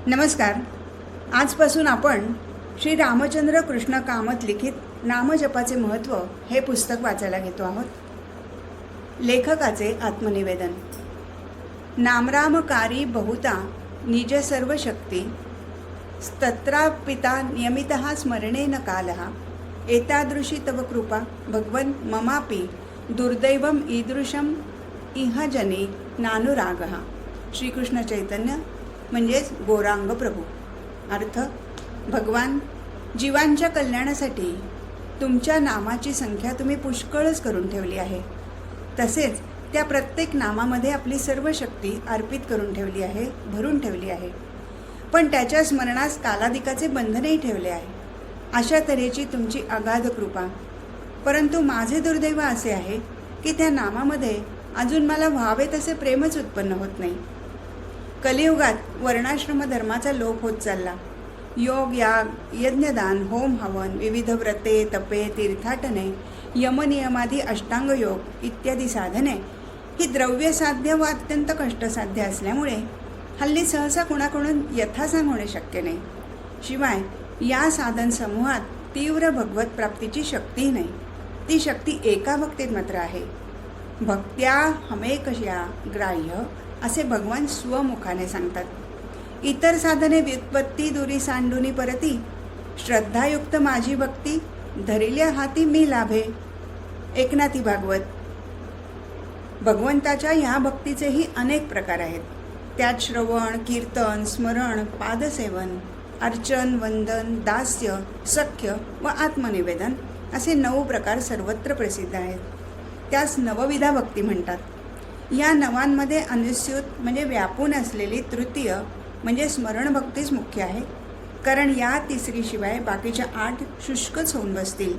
नमस्कार. आजपासून आपण श्री रामचंद्र कृष्ण कामत लिखित नामजपाचे महत्त्व हे पुस्तक वाचायला घेतो आहोत. लेखकाचे आत्मनिवेदन. नामरामकारी बहुता निज सर्व शक्ती स्तत्रापिता नियमितः स्मरणेन कालः एतादृशी तव कृपा भगवन् ममापि दुर्दैवम ईदृशम इह जने नानुरागः. श्रीकृष्ण चैतन्य म्हणजेच गौरांग प्रभू. अर्थ: भगवान, जीवांच्या कल्याणासाठी तुमच्या नामाची संख्या तुम्ही पुष्कळच करून ठेवली आहे. तसेच त्या प्रत्येक नामामध्ये आपली सर्व शक्ती अर्पित करून ठेवली आहे, भरून ठेवली आहे. पण त्याच्या स्मरणास कालाधिकाचे बंधनही ठेवले आहे. अशा तऱ्हेची तुमची अगाध कृपा. परंतु माझे दुर्दैव असे आहे की त्या नामामध्ये अजून मला व्हावे तसे प्रेमच उत्पन्न होत नाही. कलियुगात वर्णाश्रम धर्माचा लोप होत चालला. योग, याग, यज्ञदान, होम हवन, विविध व्रते, तपे, तीर्थाटने, यमनियमादी अष्टांग योग इत्यादी साधने ही द्रव्यसाध्य व अत्यंत कष्टसाध्य असल्यामुळे हल्ली सहसा कुणाकडून यथासांग होणे शक्य नाही. शिवाय या साधन समूहात तीव्र भगवत प्राप्तीची शक्तीही नाही. ती शक्ती एका भक्तीत मात्र आहे. भक्त्या हमेकशा ग्राह्य असे भगवान स्वमुखाने सांगतात. इतर साधने व्युत्पत्ती दुरी सांडुनी परती श्रद्धायुक्त माझी भक्ती धरिल्या हाती मी लाभे. एकनाथी भागवत. भगवंताच्या ह्या भक्तीचेही अनेक प्रकार आहेत. त्यात श्रवण, कीर्तन, स्मरण, पादसेवन, अर्चन, वंदन, दास्य, सख्य व आत्मनिवेदन असे 9 प्रकार सर्वत्र प्रसिद्ध आहेत. त्यास नवविधा भक्ती म्हणतात. या नवांमध्ये अनुस्यूत म्हणजे व्यापून असलेली तृतीय म्हणजे स्मरण भक्तीच मुख्य आहे. कारण या तिसरीशिवाय बाकीच्या 8 शुष्कच होऊन बसतील.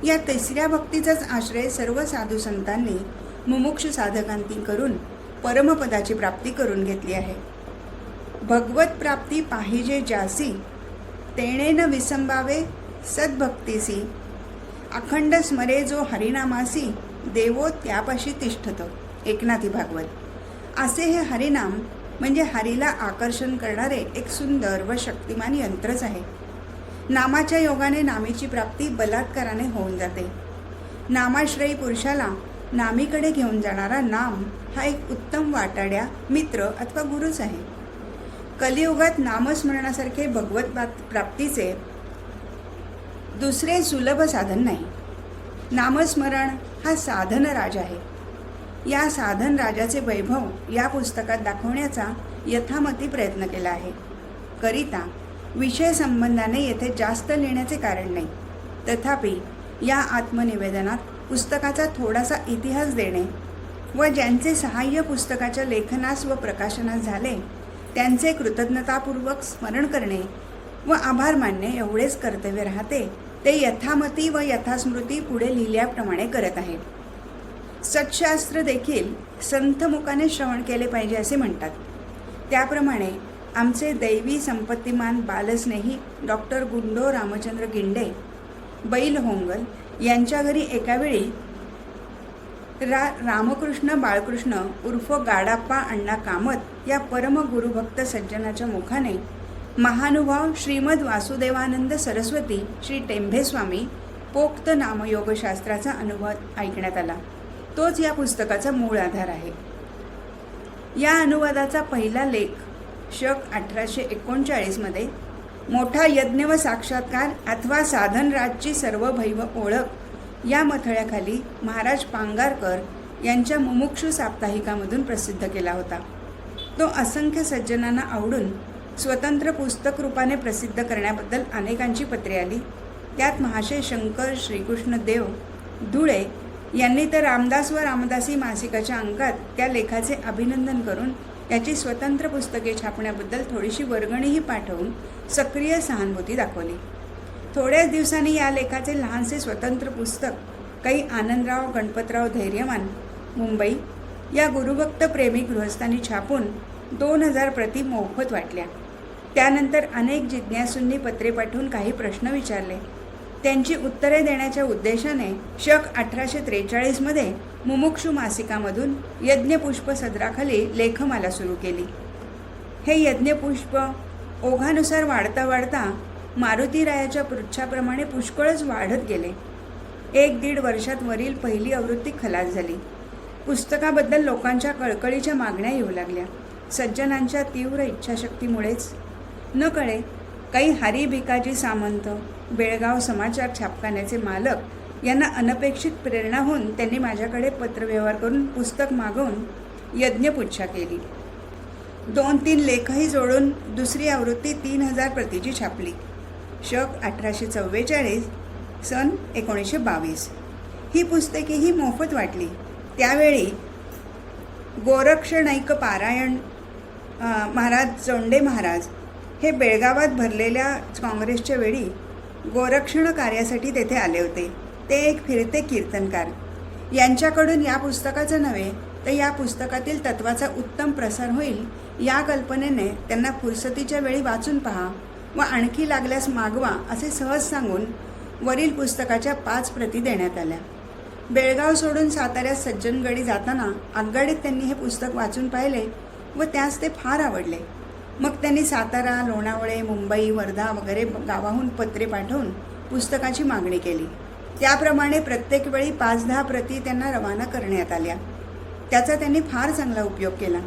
या तिसऱ्या भक्तीचाच आश्रय सर्व साधू संतांनी मुमुक्ष साधकांती करून परमपदाची प्राप्ती करून घेतली आहे. भगवत प्राप्ती पाहिजे ज्यासी तेणेन विसंबावे सद्भक्तीसी अखंड स्मरे जो हरिनामासी देवो त्यापाशी तिष्ठतो. एकनाथी भागवत. असे हे हरिनाम म्हणजे हरीला आकर्षण करणारे एक सुंदर व शक्तिमान यंत्रच आहे. नामाच्या योगाने नामीची प्राप्ती बलात्काराने होऊन जाते. नामाश्रयी पुरुषाला नामीकडे घेऊन जाणारा नाम हा एक उत्तम वाटाड्या, मित्र अथवा गुरुच आहे. कलियुगात नामस्मरणासारखे भगवत प्राप्तीचे दुसरे सुलभ साधन नाही. नामस्मरण हा साधन राज आहे. या साधन राजाचे वैभव या पुस्तकात दाखवण्याचा यथामती प्रयत्न केला आहे. करिता विषय संबंधाने येथे जास्त लिहिण्याचे कारण नाही. तथापि या आत्मनिवेदनात पुस्तकाचा थोडासा इतिहास देणे व ज्यांचे सहाय्य पुस्तकाच्या लेखनास व प्रकाशनास झाले त्यांचे कृतज्ञतापूर्वक स्मरण करणे व आभार मानणे एवढेच कर्तव्य राहते. ते यथामती व यथास्मृती पुढे लिहिल्याप्रमाणे करत आहे. सत्शास्त्र देखील संथमुखाने श्रवण केले पाहिजे असे म्हणतात. त्याप्रमाणे आमचे दैवी संपत्तिमान बालस्नेही डॉक्टर गुंडो रामचंद्र गिंडे बैलहोंगल यांच्या घरी एकावेळी रामकृष्ण बाळकृष्ण उर्फ गाडाप्पा अण्णा कामत या परम गुरुभक्त सज्जनाच्या मुखाने महानुभाव श्रीमद वासुदेवानंद सरस्वती श्री टेंभेस्वामी पोक्त नामयोगशास्त्राचा अनुभव ऐकण्यात आला. तोच या पुस्तकाचा मूळ आधार आहे. या अनुवादाचा पहिला लेख शक 1839 मोठा यज्ञ व साक्षात्कार अथवा साधनराजची सर्वभैव ओळख या मथळ्याखाली महाराज पांगारकर यांच्या मुमुक्षु साप्ताहिकामधून प्रसिद्ध केला होता. तो असंख्य सज्जनांना आवडून स्वतंत्र पुस्तक रूपाने प्रसिद्ध करण्याबद्दल अनेकांची पत्रे आली. त्यात महाशय शंकर श्रीकृष्ण देव धुळे यांनी तर रामदास व रामदासी मासिकाच्या अंकात त्या लेखाचे अभिनंदन करून याची स्वतंत्र पुस्तके छापण्याबद्दल थोडीशी वर्गणीही पाठवून सक्रिय सहानुभूती दाखवली. थोड्याच दिवसांनी या लेखाचे लहानसे स्वतंत्र पुस्तक काही आनंदराव गणपतराव धैर्यमान मुंबई या गुरुभक्त प्रेमी गृहस्थांनी छापून 2000 प्रती मोफत वाटल्या. त्यानंतर अनेक जिज्ञासूंनी पत्रे पाठवून काही प्रश्न विचारले. त्यांची उत्तरे देण्याच्या उद्देशाने शक 1843 मुमुक्षु मासिकामधून यज्ञपुष्प सदराखाली लेखमाला सुरू केली. हे यज्ञपुष्प ओघानुसार वाढता वाढता मारुतीरायाच्या पृच्छाप्रमाणे पुष्कळच वाढत गेले. 1-1.5 वर्षात वरील पहिली आवृत्ती खलास झाली. पुस्तकाबद्दल लोकांच्या कळकळीच्या मागण्या येऊ लागल्या. सज्जनांच्या तीव्र इच्छाशक्तीमुळेच न कळे काही हरी भिकाजी सामंत, बेळगाव समाचार छापखान्याचे मालक यांना अनपेक्षित प्रेरणा होऊन त्यांनी माझ्याकडे पत्रव्यवहार करून पुस्तक मागवून यज्ञपुच्छा केली. 2-3 लेखही जोडून दुसरी आवृत्ती 3000 प्रतीची छापली. शक 1844, सन 1922. ही पुस्तकेही मोफत वाटली. त्यावेळी गोरक्षणैक पारायण महाराज चौंडे महाराज हे बेळगावात भरलेल्या काँग्रेसच्या वेळी गोरक्षण कार्यासाठी तेथे आले होते. ते एक फिरते कीर्तनकार. यांच्याकडून या पुस्तकाचं नव्हे तर या पुस्तकातील तत्वाचा उत्तम प्रसार होईल या कल्पनेने त्यांना फुरसतीच्या वेळी वाचून पहा व आणखी लागल्यास मागवा असे सहज सांगून वरील पुस्तकाच्या 5 प्रती देण्यात आल्या. बेळगाव सोडून साताऱ्यात सज्जनगडी जाताना आगगाडीत त्यांनी हे पुस्तक वाचून पाहिले व त्यास ते फार आवडले. मग त्यांनी सातारा, लोणावळे, मुंबई, वर्धा वगैरे गावाहून पत्रे पाठवून पुस्तकाची मागणी केली. त्याप्रमाणे प्रत्येक वेळी 5-10 प्रती त्यांना रवाना करण्यात आल्या. त्याचा त्यांनी फार चांगला उपयोग केला.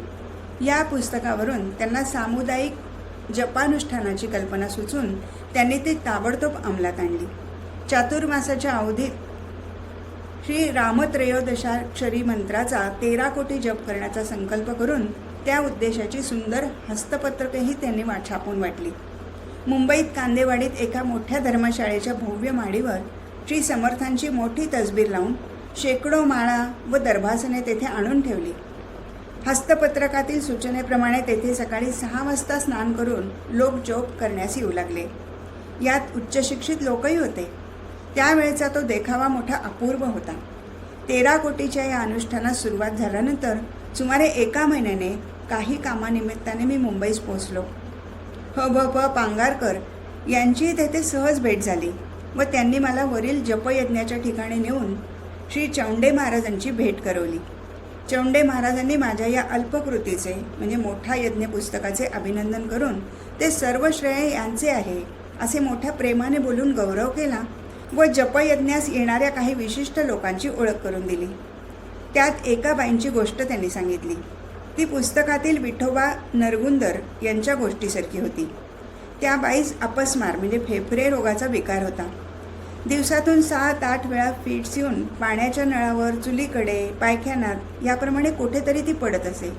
या पुस्तकावरून त्यांना सामुदायिक जपानुष्ठानाची कल्पना सुचून त्यांनी ती ताबडतोब अंमलात आणली. चातुर्मासाच्या अवधीत श्री रामत्रयोदशाक्षरी मंत्राचा 13 कोटी जप करण्याचा संकल्प करून त्या उद्देशाची सुंदर हस्तपत्रकेही त्यांनी छापून वाटली. मुंबईत कांदेवाडीत एका मोठ्या धर्मशाळेच्या भव्य माडीवर श्री समर्थांची मोठी तसबीर लावून शेकडो माळा व दर्भासने तेथे आणून ठेवली. हस्तपत्रकातील सूचनेप्रमाणे तेथे सकाळी 6 वाजता स्नान करून लोक जप करण्यास येऊ लागले. यात उच्चशिक्षित लोकही होते. त्यावेळेचा तो देखावा मोठा अपूर्व होता. 13 कोटीच्या या अनुष्ठानास सुरुवात झाल्यानंतर सुमारे 1 महिन्याने काही कामानिमित्ताने मी मुंबईस पोहोचलो. ह.भ.प. पांगारकर यांची तेथे सहज भेट झाली व त्यांनी मला वरील जपयज्ञाच्या ठिकाणी नेऊन श्री चौंडे महाराजांची भेट करवली. चौंडे महाराजांनी माझ्या या अल्पकृतीचे म्हणजे मोठा यज्ञ पुस्तकाचे अभिनंदन करून ते सर्व श्रेय यांचे आहे असे मोठ्या प्रेमाने बोलून गौरव केला व जपयज्ञास येणाऱ्या काही विशिष्ट लोकांची ओळख करून दिली. त्यात एका बाईंची गोष्ट त्यांनी सांगितली. ती पुस्तकातील विठोबा नरगुंदर यांच्या गोष्टीसारखी होती. त्या बाईस अपस्मार म्हणजे फेफरे रोगाचा विकार होता. दिवसातून 7-8 वेळा फिट्स येऊन पाण्याच्या नळावर, चुलीकडे, पायखान्यात याप्रमाणे कुठेतरी ती पडत असे.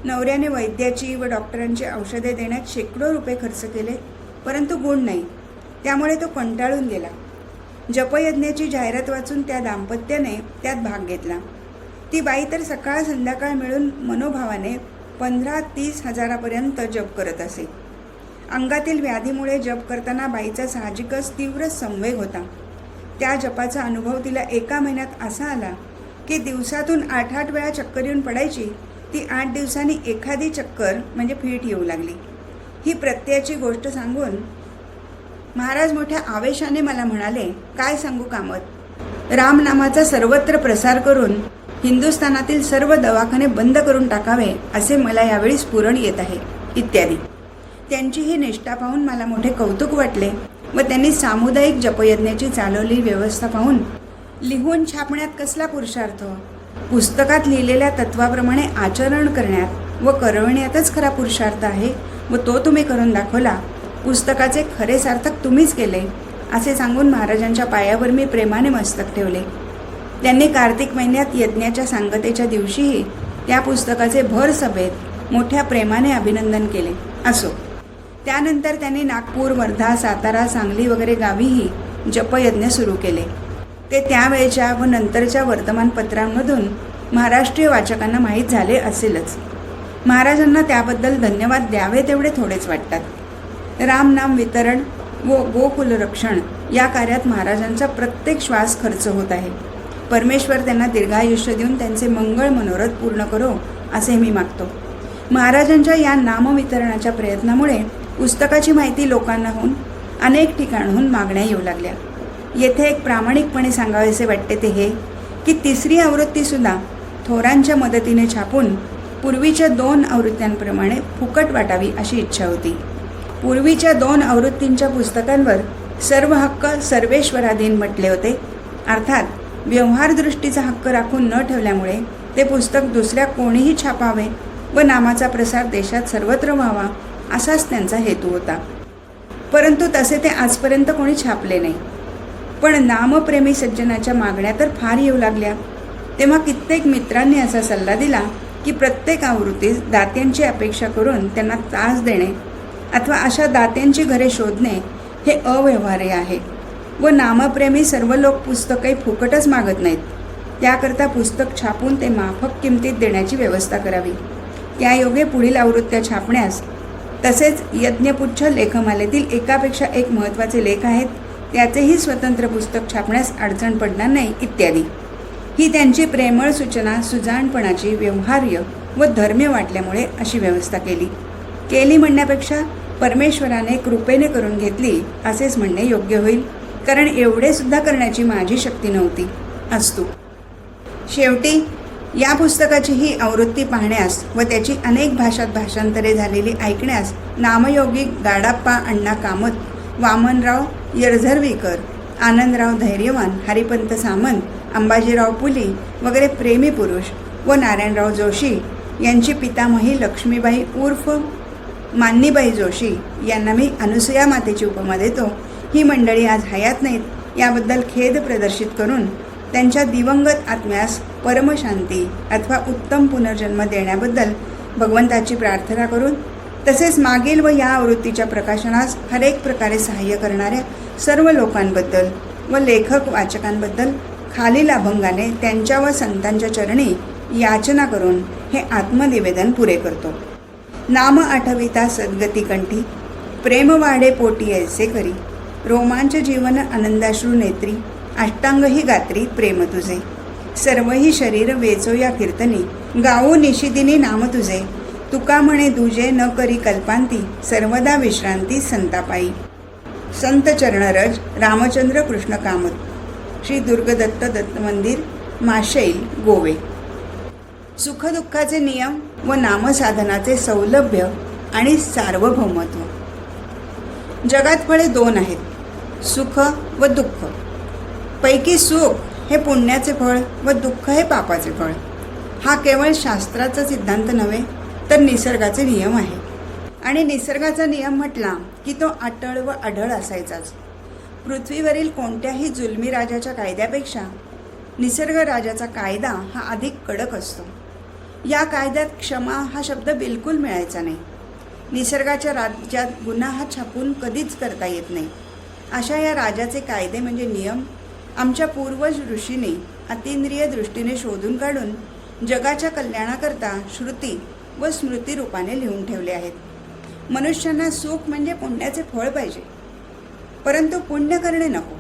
नवऱ्याने वैद्याची व डॉक्टरांची औषधे देण्यात शेकडो रुपये खर्च केले, परंतु गुण नाही. त्यामुळे तो कंटाळून गेला. जपयज्ञाची जाहिरात वाचून त्या दाम्पत्याने त्यात भाग घेतला. ती बाई तर सकाळ संध्याकाळ मिळून मनोभावाने 15-30 हजारापर्यंत जप करत असे. अंगातील व्याधीमुळे जप करताना बाईचा साहजिकच तीव्र संवेग होता. त्या जपाचा अनुभव तिला 1 महिन्यात असा आला की दिवसातून 8-8 वेळा चक्कर येऊन पडायची ती 8 दिवसांनी एखादी चक्कर म्हणजे फीट येऊ लागली. ही प्रत्ययाची गोष्ट सांगून महाराज मोठ्या आवेशाने मला म्हणाले, काय सांगू कामत, रामनामाचा सर्वत्र प्रसार करून हिंदुस्थानातील सर्व दवाखाने बंद करून टाकावे असे मला यावेळी स्फुरण येत आहे इत्यादी. त्यांची ही निष्ठा पाहून मला मोठे कौतुक वाटले व त्यांनी सामुदायिक जपयज्ञाची चालवलेली व्यवस्था पाहून लिहून छापण्यात कसला पुरुषार्थ, पुस्तकात लिहिलेल्या तत्वाप्रमाणे आचरण करण्यात व करविण्यातच खरा पुरुषार्थ आहे व तो तुम्ही करून दाखवला. पुस्तकाचे खरे सार्थक तुम्हीच केले असे सांगून महाराजांच्या पायावर मी प्रेमाने मस्तक ठेवले. त्यांनी कार्तिक महिन्यात यज्ञाच्या सांगतेच्या दिवशीही त्या पुस्तकाचे भर सभेत मोठ्या प्रेमाने अभिनंदन केले. असो, त्यानंतर त्यांनी नागपूर, वर्धा, सातारा, सांगली वगैरे गावीही जपयज्ञ सुरू केले. ते त्यावेळच्या व नंतरच्या वर्तमानपत्रांमधून महाराष्ट्रीय वाचकांना माहीत झाले असेलच. महाराजांना त्याबद्दल धन्यवाद द्यावे तेवढे थोडेच वाटतात. रामनाम वितरण व गोकुल रक्षण या कार्यात महाराजांचा प्रत्येक श्वास खर्च होत आहे. परमेश्वर त्यांना दीर्घायुष्य देऊन त्यांचे मंगळ मनोरथ पूर्ण करो असे मी मागतो. महाराजांच्या या नामवितरणाच्या प्रयत्नामुळे पुस्तकाची माहिती लोकांना होऊन अनेक ठिकाणहून मागण्या येऊ लागल्या. येथे एक प्रामाणिकपणे सांगावेसे वाटते ते हे की 3री आवृत्तीसुद्धा थोरांच्या मदतीने छापून पूर्वीच्या 2 आवृत्त्यांप्रमाणे फुकट वाटावी अशी इच्छा होती. पूर्वीच्या 2 आवृत्तींच्या पुस्तकांवर सर्व हक्क सर्वेश्वराधीन म्हटले होते. अर्थात व्यवहारदृष्टीचा हक्क राखून न ठेवल्यामुळे ते पुस्तक दुसऱ्या कोणीही छापावे व नामाचा प्रसार देशात सर्वत्र व्हावा असाच त्यांचा हेतू होता. परंतु तसे ते आजपर्यंत कोणी छापले नाही. पण नामप्रेमी सज्जनाच्या मागण्या तर फार येऊ लागल्या. तेव्हा कित्येक मित्रांनी असा सल्ला दिला की प्रत्येक आवृत्तीस दात्यांची अपेक्षा करून त्यांना त्रास देणे अथवा अशा दात्यांची घरे शोधणे हे अव्यवहार्य आहे व नामप्रेमी सर्व लोक पुस्तक काही फुकटच मागत नाहीत. त्याकरता पुस्तक छापून ते माफक किमतीत देण्याची व्यवस्था करावी. त्यायोगे पुढील आवृत्त्या छापण्यास तसेच यज्ञपुच्छ लेखमालेतील एकापेक्षा एक महत्त्वाचे लेख आहेत त्याचेही स्वतंत्र पुस्तक छापण्यास अडचण पडणार नाही इत्यादी. ही त्यांची प्रेमळ सूचना सुजाणपणाची, व्यवहार्य व धर्म्य वाटल्यामुळे अशी व्यवस्था केली म्हणण्यापेक्षा परमेश्वराने कृपेने करून घेतली असेच म्हणणे योग्य होईल, कारण एवढे सुद्धा करण्याची माझी शक्ती नव्हती. असतो. शेवटी या पुस्तकाची ही आवृत्ती पाहण्यास व त्याची अनेक भाषात भाषांतरे झालेली ऐकण्यास नामयोगी गाडाप्पा अण्णा कामत, वामनराव यरझरवीकर, आनंदराव धैर्यवान, हरिपंत सामंत, अंबाजीराव पुली वगैरे प्रेमी पुरुष व नारायणराव जोशी यांची पितामही लक्ष्मीबाई उर्फ मान्नीबाई जोशी यांना मी अनुसूया मातेची उपमा देतो. ही मंडळी आज हयात नाहीत याबद्दल खेद प्रदर्शित करून त्यांच्या दिवंगत आत्म्यास परमशांती अथवा उत्तम पुनर्जन्म देण्याबद्दल भगवंताची प्रार्थना करून तसेच मागील व या आवृत्तीच्या प्रकाशनास हरेक प्रकारे सहाय्य करणाऱ्या सर्व लोकांबद्दल व लेखक वाचकांबद्दल खालील अभंगाने त्यांच्या व संतांच्या चरणी याचना करून हे आत्मनिवेदन पुरे करतो. नाम आठविता सद्गती कंठी, प्रेम वाढे पोटी ऐसे करी, रोमांच जीवन आनंदाश्रू नेत्री, अष्टांगही गात्री प्रेम तुझे, सर्वही शरीर वेचो या कीर्तनी, गाऊ निशिदिनी नाम तुझे, तुका म्हणे दुजे न करी कल्पांती, सर्वदा विश्रांती संतापायी. संत चरणरज रामचंद्र कृष्ण कामत, श्री दुर्गदत्त दत्त मंदिर, माशैल, गोवे. सुखदुःखाचे नियम व नामसाधनाचे सौलभ्य आणि सार्वभौमत्व. जगात फळे 2 आहेत, सुख व दुःख. पैकी सुख हे पुण्याचे फळ व दुःख हे पापाचे फळ. हा केवळ शास्त्राचा सिद्धांत नव्हे तर निसर्गाचे नियम आहे. आणि निसर्गाचा नियम म्हटला की तो अटळ व अढळ असायचाच. पृथ्वीवरील कोणत्याही जुलमी राजाच्या कायद्यापेक्षा निसर्ग राजाचा कायदा हा अधिक कडक असतो. या कायद्यात क्षमा हा शब्द बिलकुल मिळायचा नाही. निसर्गाच्या राज्यात गुन्हा हा छापून कधीच करता येत नाही. अशा या राजाचे कायदे म्हणजे नियम आमच्या पूर्वज ऋषींनी अतींद्रिय दृष्टीने शोधून काढून जगाच्या कल्याणाकरता श्रुती व स्मृती रूपाने लिहून ठेवले आहेत. मनुष्यांना सुख म्हणजे पुण्याचे फळ पाहिजे, परंतु पुण्य करणे नको.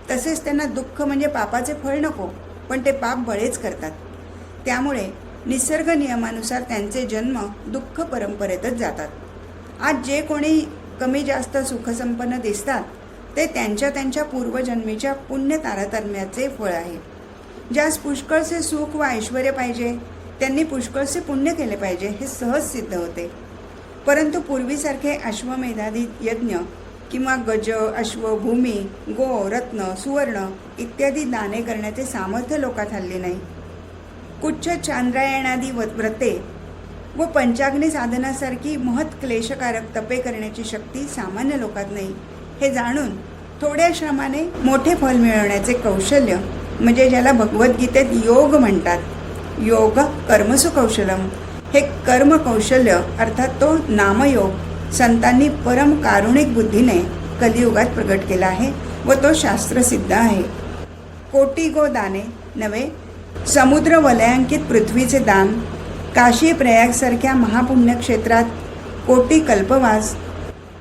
तसेच त्यांना दुःख म्हणजे पापाचे फळ नको, पण ते पाप बळेच करतात. त्यामुळे निसर्ग नियमानुसार त्यांचे जन्म दुःख परंपरेतच जातात. आज जे कोणी कमी जास्त सुखसंपन्न दिसतात ते त्यांच्या पूर्वजन्मीच्या पुण्य तारतम्याचे फळ आहे. ज्यास पुष्कळसे सुख व ऐश्वर्य पाहिजे त्यांनी पुष्कळसे पुण्य केले पाहिजे हे सहज सिद्ध होते. परंतु पूर्वीसारखे अश्वमेधादी यज्ञ किंवा गज, अश्व, भूमी, गो, रत्न, सुवर्ण इत्यादी दाने करण्याचे सामर्थ्य लोकात हल्ली नाही. कुच्छ चांद्रायणादी व्रते व पंचाग्नी साधनासारखी महत् क्लेशकारक तपे करण्याची शक्ती सामान्य लोकात नाही. हे जाणून थोड्या श्रमाने मोठे फल मिळवण्याचे कौशल्य म्हणजे ज्याला भगवद्गीतेत योग म्हणतात, योग कर्मसु कौशलम, हे कर्म कौशल्य अर्थात तो नामयोग संतांनी परम कारुणिक बुद्धीने कलियुगात प्रगट केला आहे व तो शास्त्रसिद्ध आहे. कोटी गो दाने नव्हे, समुद्र वलयांकित पृथ्वीचे दान, काशी प्रयागसारख्या महापुण्यक्षेत्रात कोटी कल्पवास,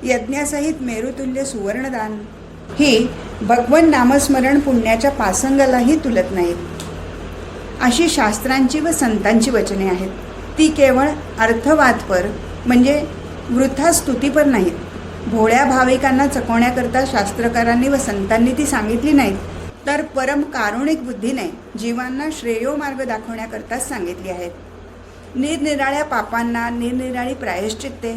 यज्ञासहित मेरुतुल्य सुवर्णदान ही भगवन नामस्मरण पुण्याच्या पासंगालाही तुलत नाहीत. अशी शास्त्रांची व संतांची वचने आहेत. ती केवळ अर्थवादपर म्हणजे वृथा स्तुतीपर नाहीत. भोळ्या भाविकांना चकवण्याकरता शास्त्रकारांनी व संतांनी ती सांगितली नाहीत, तर परम कारुणिक बुद्धीने जीवांना श्रेयो मार्ग दाखवण्याकरताच सांगितली आहेत. निरनिराळ्या पापांना निरनिराळी प्रायश्चित्ते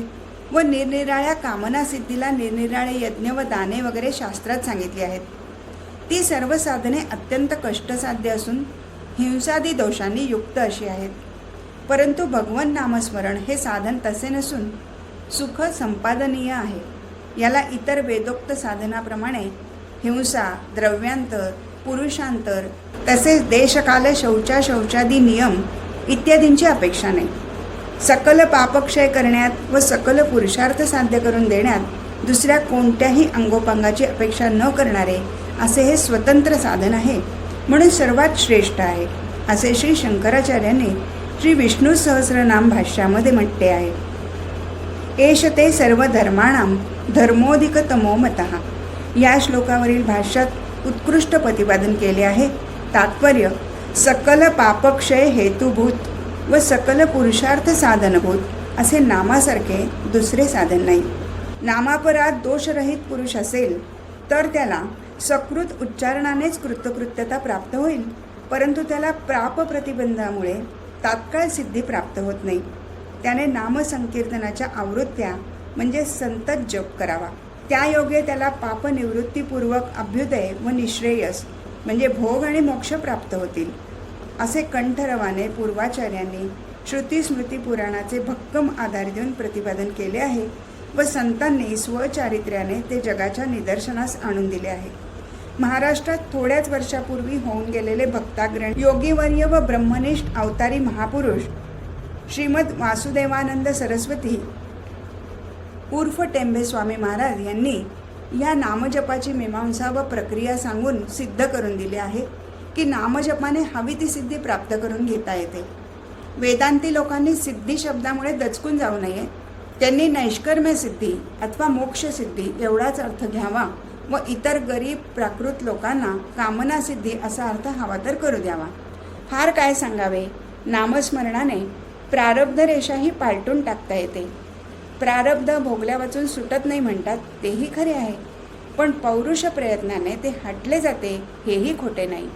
व निरनिराळ्या कामना सिद्धीला निरनिराळे यज्ञ व दाने वगैरे शास्त्रात सांगितली आहेत. ती सर्व साधने अत्यंत कष्टसाध्य असून हिंसादी दोषांनी युक्त अशी आहेत. परंतु भगवन नामस्मरण हे साधन तसे नसून सुख संपादनीय आहे. याला इतर वेदोक्त साधनाप्रमाणे हिंसा, द्रव्यांतर, पुरुषांतर तसेच देशकाल शौचादी नियम इत्यादींची अपेक्षा नाही. सकल पापक्षय करण्यात व सकल पुरुषार्थ साध्य करून देण्यात दुसऱ्या कोणत्याही अंगोपांगाची अपेक्षा न करणारे असे हे स्वतंत्र साधन आहे, म्हणून सर्वात श्रेष्ठ आहे, असे श्री शंकराचार्यांनी श्री विष्णू सहस्रनाम भाष्यामध्ये म्हटले आहे. एष ते सर्व धर्माणाम धर्मोधिकतमो मतः. या श्लोकावरील भाष्यात उत्कृष्ट प्रतिपादन केले आहे. तात्पर्य: सकल पापक्षय हेतुभूत व सकल पुरुषार्थ साधनभूत असे नामासारखे दुसरे साधन नाही. नामापरात दोषरहित पुरुष असेल तर त्याला सकृत उच्चारणानेच कृतकृत्यता प्राप्त होईल, परंतु त्याला प्राप प्रतिबंधामुळे तात्काळ सिद्धी प्राप्त होत नाही. त्याने नामसंकीर्तनाच्या आवृत्त्या म्हणजे संतत जप करावा. त्या योगे त्याला पापनिवृत्तीपूर्वक अभ्युदय व निश्रेयस म्हणजे भोग आणि मोक्ष प्राप्त होतील, असे कंठरवाने पूर्वाचार्यांनी श्रुती स्मृती पुराणाचे भक्कम आधार देऊन प्रतिपादन केले आहे व संतांनी स्वचारित्र्याने ते जगाच्या निदर्शनास आणून दिले आहे. महाराष्ट्रात थोड्याच वर्षापूर्वी होऊन गेलेले भक्ताग्रणी योगीवर्य व ब्रह्मनिष्ठ अवतारी महापुरुष श्रीमद वासुदेवानंद सरस्वती उर्फ टेंबे स्वामी महाराज यांनी या नामजपाची मीमांसा व प्रक्रिया सांगून सिद्ध करून दिले आहे की नामजपाने हवी ती सिद्धी प्राप्त करून घेता येते. वेदांती लोकांनी सिद्धी शब्दामुळे दचकून जाऊ नये. त्यांनी नैष्कर्म्य सिद्धी अथवा मोक्ष सिद्धी एवढाच अर्थ घ्यावा व इतर गरीब प्राकृत लोकांना कामना सिद्धी असा अर्थ हवा तर करू द्यावा. फार काय सांगावे, नामस्मरणाने प्रारब्ध रेषाही पालटून टाकता येते. प्रारब्ध भोगल्या वाचून सुटत नाही म्हणतात, तेही खरे आहे, पण पौरुष प्रयत्नाने ते हटले जाते हेही खोटे नाही.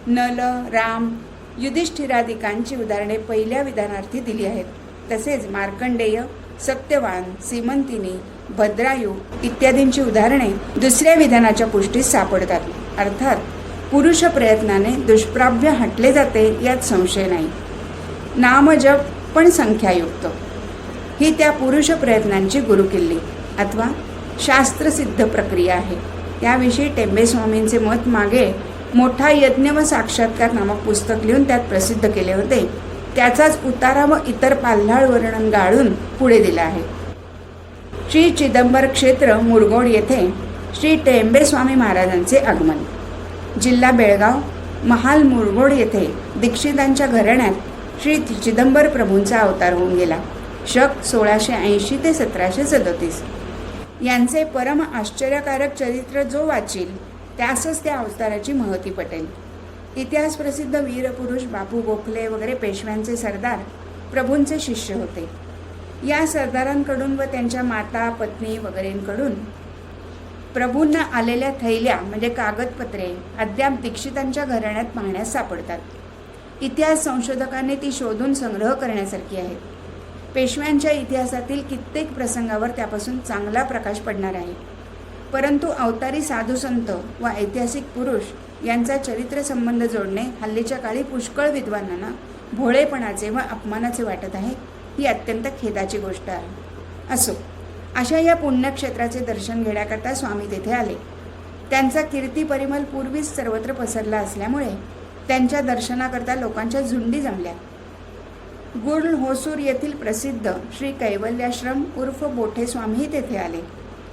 नल, राम, युधिष्ठिरादिकांची उदाहरणे पहिल्या विधानार्थी दिली आहेत. तसेच मार्कंडेय, सत्यवान, सीमंतिनी, भद्रायू इत्यादींची उदाहरणे दुसऱ्या विधानाच्या पुष्टीस सापडतात. अर्थात पुरुष प्रयत्नाने दुष्प्राप्य हटले जाते यात संशय नाही. नामजप पण संख्यायुक्त ही त्या पुरुष प्रयत्नांची गुरुकिल्ली अथवा शास्त्रसिद्ध प्रक्रिया आहे. त्याविषयी टेंबे स्वामींचे मत मागे मोठा यज्ञ व साक्षात्कार नामक पुस्तक लिहून त्यात प्रसिद्ध केले होते. त्याचाच उतारा व इतर पाल्हाळ वर्णन गाळून पुढे दिला आहे. श्री चिदंबर क्षेत्र मुरगोड येथे श्री टेंबे स्वामी महाराजांचे आगमन. जिल्हा बेळगाव, महाल मुरगोड येथे दीक्षितांच्या घराण्यात श्री चिदंबर प्रभूंचा अवतार होऊन गेला. शक 1680 ते 1737. यांचे परम आश्चर्यकारक चरित्र जो वाचील त्यासच त्या अवताराची महती पटेल. इतिहास प्रसिद्ध वीरपुरुष बापू गोखले वगैरे पेशव्यांचे सरदार प्रभूंचे शिष्य होते. या सरदारांकडून व त्यांच्या माता, पत्नी वगैरेंकडून प्रभूंना आलेल्या थैल्या म्हणजे कागदपत्रे अद्याप दीक्षितांच्या घराण्यात पाहण्यास सापडतात. इतिहास संशोधकांनी ती शोधून संग्रह करण्यासारखी आहेत. पेशव्यांच्या इतिहासातील कित्येक प्रसंगावर त्यापासून चांगला प्रकाश पडणार आहे. परंतु अवतारी साधुसंत व ऐतिहासिक पुरुष यांचा चरित्र संबंध जोडणे हल्लीच्या काळी पुष्कळ विद्वानांना भोळेपणाचे व अपमानाचे वाटत आहे. ही अत्यंत खेदाची गोष्ट आहे. असो, अशा या पुण्यक्षेत्राचे दर्शन घेण्याकरता स्वामी तेथे आले. त्यांचा कीर्ती परिमल पूर्वीच सर्वत्र पसरला असल्यामुळे त्यांच्या दर्शनाकरता लोकांच्या झुंडी जमल्या. गुळ होसूर येथील प्रसिद्ध श्री कैवल्याश्रम उर्फ बोठे स्वामीही तेथे आले.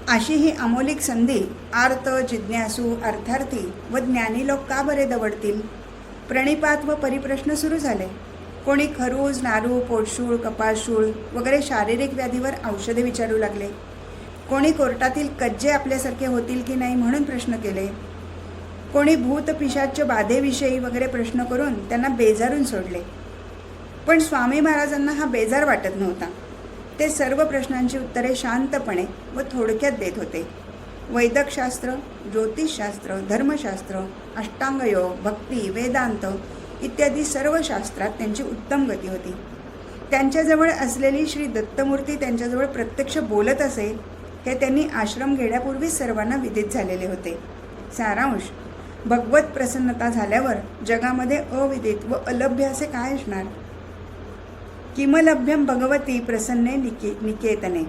अशी ही अमोलिक संधी आर्त, जिज्ञासू, अर्थार्थी व ज्ञानी लोक का बरे दवडतील? प्रणिपात व परिप्रश्न सुरू झाले. कोणी खरूज, नारू, पोटशूळ, कपाळशूळ वगैरे शारीरिक व्याधीवर औषधे विचारू लागले. कोणी कोर्टातील कज्जे आपल्यासारखे होतील की नाही म्हणून प्रश्न केले. कोणी भूत पिशाच्य बाधेविषयी वगैरे प्रश्न करून त्यांना बेजारून सोडले. पण स्वामी महाराजांना हा बेजार वाटत नव्हता. ते सर्व प्रश्नांची उत्तरे शांतपणे व थोडक्यात देत होते. वैदिकशास्त्र, ज्योतिषशास्त्र, धर्मशास्त्र, अष्टांगयोग, भक्ती, वेदांत इत्यादी सर्व शास्त्रात त्यांची उत्तम गती होती. त्यांच्याजवळ असलेली श्री दत्तमूर्ती त्यांच्याजवळ प्रत्यक्ष बोलत असे हे त्यांनी आश्रम घेण्यापूर्वीच सर्वांना विदित झालेले होते. सारांश: भगवत प्रसन्नता झाल्यावर जगामध्ये अविदित व अलभ्य असे काय असणार? किमलभ्यम भगवती प्रसन्ने निकेतने.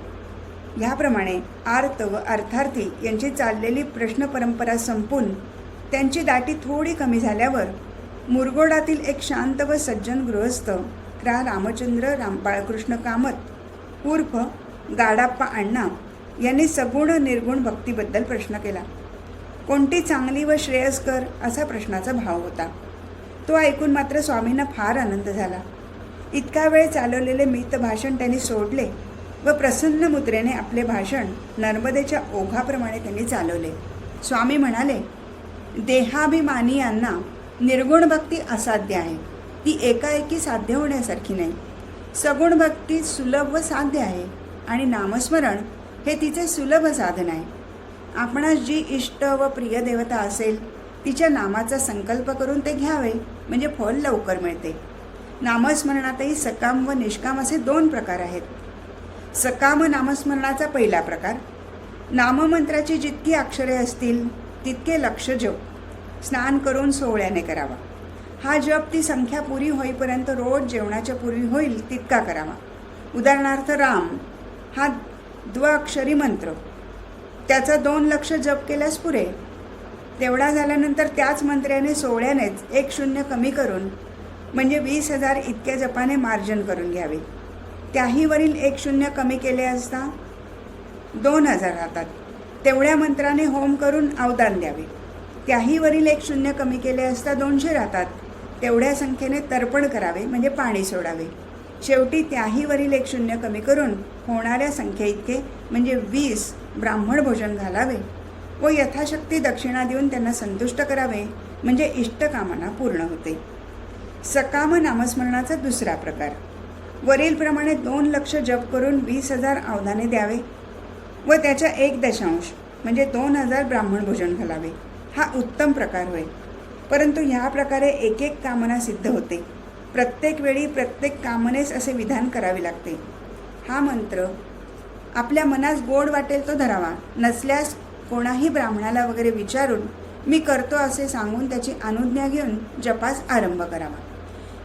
ह्याप्रमाणे आर्त व अर्थार्थी यांची चाललेली प्रश्न परंपरा संपून त्यांची दाटी थोडी कमी झाल्यावर मुरगोडातील एक शांत व सज्जन गृहस्थ क्रा रामचंद्र बाळकृष्ण कामत उर्फ गाडाप्पा अण्णा यांनी सगुण निर्गुण भक्तीबद्दल प्रश्न केला. कोणती चांगली व श्रेयस्कर असा प्रश्नाचा भाव होता. तो ऐकून मात्र स्वामींना फार आनंद झाला. इतका वेळ चालवलेले मित भाषण त्यांनी सोडले व प्रसन्न मुद्रेने आपले भाषण नर्मदेच्या ओघाप्रमाणे त्यांनी चालवले. स्वामी म्हणाले, देहाभिमानीयांना निर्गुण भक्ती असाध्य आहे. ती एकाएकी साध्य होण्यासारखी नाही. सगुण भक्ती सुलभ व साध्य आहे आणि नामस्मरण हे तिचे सुलभ साधन आहे. आपणास जी इष्ट व प्रिय देवता असेल तिच्या नामाचा संकल्प करून ते घ्यावे म्हणजे फळ लवकर मिळते. नामस्मरणातही सकाम व निष्काम असे 2 प्रकार आहेत. सकाम नामस्मरणाचा पहिला प्रकार, नाममंत्राची जितकी अक्षरे असतील तितके लक्ष जप स्नान करून सोहळ्याने करावा. हा जप ती संख्या पुरी होईपर्यंत रोज जेवणाच्या पूर्वी होईल तितका करावा. उदाहरणार्थ राम हा द्विअक्षरी मंत्र, त्याचा 2 लक्ष जप केल्यास पुरे. तेवढा झाल्यानंतर त्याच मंत्र्याने सोहळ्यानेच 1 शून्य कमी करून म्हणजे 20,000 इतक्या जपाने मार्जन करून घ्यावे. त्याही वरील 1 शून्य कमी केले असता 2,000 राहतात. तेवढ्या मंत्राने होम करून अवदान द्यावे. त्याही वरील 1 शून्य कमी केले असता 200 राहतात. तेवढ्या संख्येने तर्पण करावे म्हणजे पाणी सोडावे. शेवटी त्याही वरील 1 शून्य कमी करून होणाऱ्या संख्येइतके म्हणजे 20 ब्राह्मण भोजन घालावे व यथाशक्ती दक्षिणा देऊन त्यांना संतुष्ट करावे म्हणजे इष्टकामना पूर्ण होते. सकाम नामस्मरणाचा दुसरा प्रकार, वरीलप्रमाणे 2 लक्ष जप करून 20,000 अवधाने द्यावे व त्याच्या 1 म्हणजे 2,000 ब्राह्मण भोजन घालावे. हा उत्तम प्रकार होय. परंतु ह्या प्रकारे एक कामना सिद्ध होते. प्रत्येक वेळी प्रत्येक कामनेस असे विधान करावे लागते. हा मंत्र आपल्या मनास गोड वाटेल तो धरावा. नसल्यास कोणाही ब्राह्मणाला वगैरे विचारून मी करतो असे सांगून त्याची अनुज्ञा घेऊन जपास आरंभ करावा.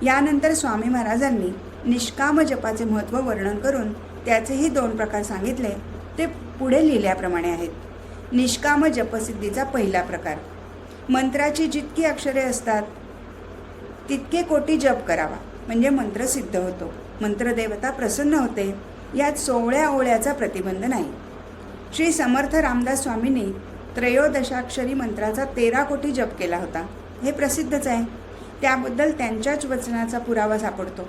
यानंतर स्वामी महाराजांनी निष्काम जपाचे महत्त्व वर्णन करून त्याचेही 2 प्रकार सांगितले. ते पुढे लिहिल्याप्रमाणे आहेत. निष्काम जपसिद्धीचा पहिला प्रकार, मंत्राची जितकी अक्षरे असतात तितके कोटी जप करावा म्हणजे मंत्र सिद्ध होतो. मंत्रदेवता प्रसन्न होते. यात 16 ओळ्याचा प्रतिबंध नाही. श्री समर्थ रामदास स्वामींनी 13 मंत्राचा 13 कोटी जप केला होता. हे प्रसिद्धच आहे. त्याबद्दल त्यांच्याच वचनाचा पुरावा सापडतो.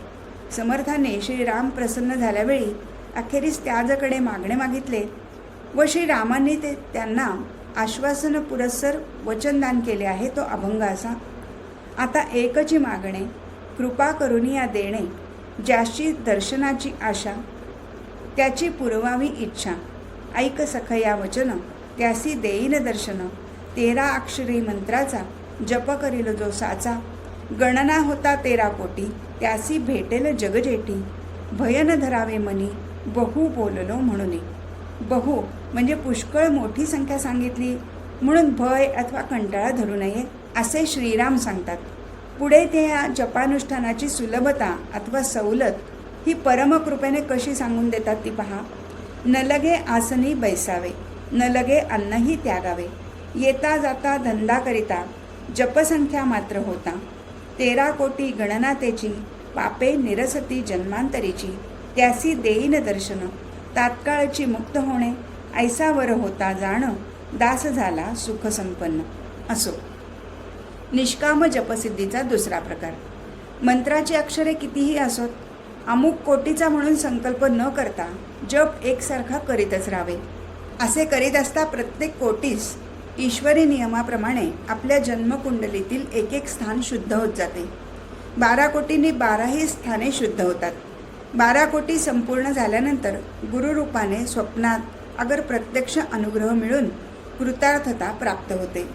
समर्थाने श्रीराम प्रसन्न झाल्यावेळी अखेरीस त्याजकडे मागणे मागितले व श्रीरामांनी ते त्यांना आश्वासन पुरस्सर वचनदान केले आहे. तो अभंग असा: आता एकची मागणे कृपा करुणी या देणे, ज्याची दर्शनाची आशा त्याची पुरवावी इच्छा. ऐक सखया वचन त्यासी देईन दर्शन, 13 अक्षरी मंत्राचा जप करील जो साचा. गणना होता 13 कोटी त्यासी भेटेल जगजेठी, भयन धरावे मनी बहु बोललो म्हणून. बहु म्हणजे पुष्कळ मोठी संख्या सांगितली म्हणून भय अथवा कंटाळा धरू नये असे श्रीराम सांगतात. पुढे ते या जपानुष्ठानाची सुलभता अथवा सवलत ही परमकृपेने कशी सांगून देतात ती पहा. न लगे आसनी बैसावे, न लगे अन्नही त्यागावे, येता जाता धंदा करिता जपसंख्या मात्र होता. 13 कोटी गणना त्याची, पापे निरसती जन्मांतरीची. त्यासी देईन दर्शन, तात्काळची मुक्त होणे. ऐसावर होता जाण, दास झाला सुख संपन्न. असो. निष्काम जपसिद्धीचा दुसरा प्रकार, मंत्राची अक्षरे कितीही असोत अमुक कोटीचा म्हणून संकल्प न करता जप एकसारखा करीतच राहावे. असे करीत असता प्रत्येक कोटीस ईश्वरी नियमाप्रमाणे आपल्या जन्मकुंडलीतील एक स्थान शुद्ध होत जाते. 12 कोटींनी 12ही स्थाने शुद्ध होतात. 12 कोटी संपूर्ण झाल्यानंतर गुरुरूपाने स्वप्नात अगर प्रत्यक्ष अनुग्रह मिळून कृतार्थता प्राप्त होते.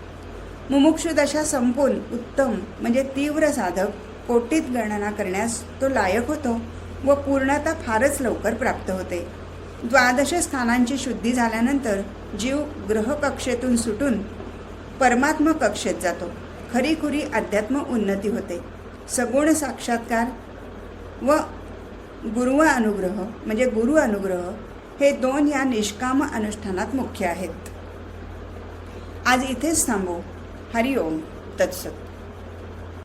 मुमुक्षु दशा संपून उत्तम म्हणजे तीव्र साधक कोटीत गणना करण्यास तो लायक होतो व पूर्णता फारच लवकर प्राप्त होते. 12 स्थानांची शुद्धी झाल्यानंतर जीव ग्रहकक्षेतून सुटून परमात्म कक्षेत जातो. खरीखुरी अध्यात्म उन्नती होते. सगुण साक्षात्कार व गुरु अनुग्रह हे 2 या निष्काम अनुष्ठानात मुख्य आहेत. आज इथेच थांबू. हरिओम तत्सत.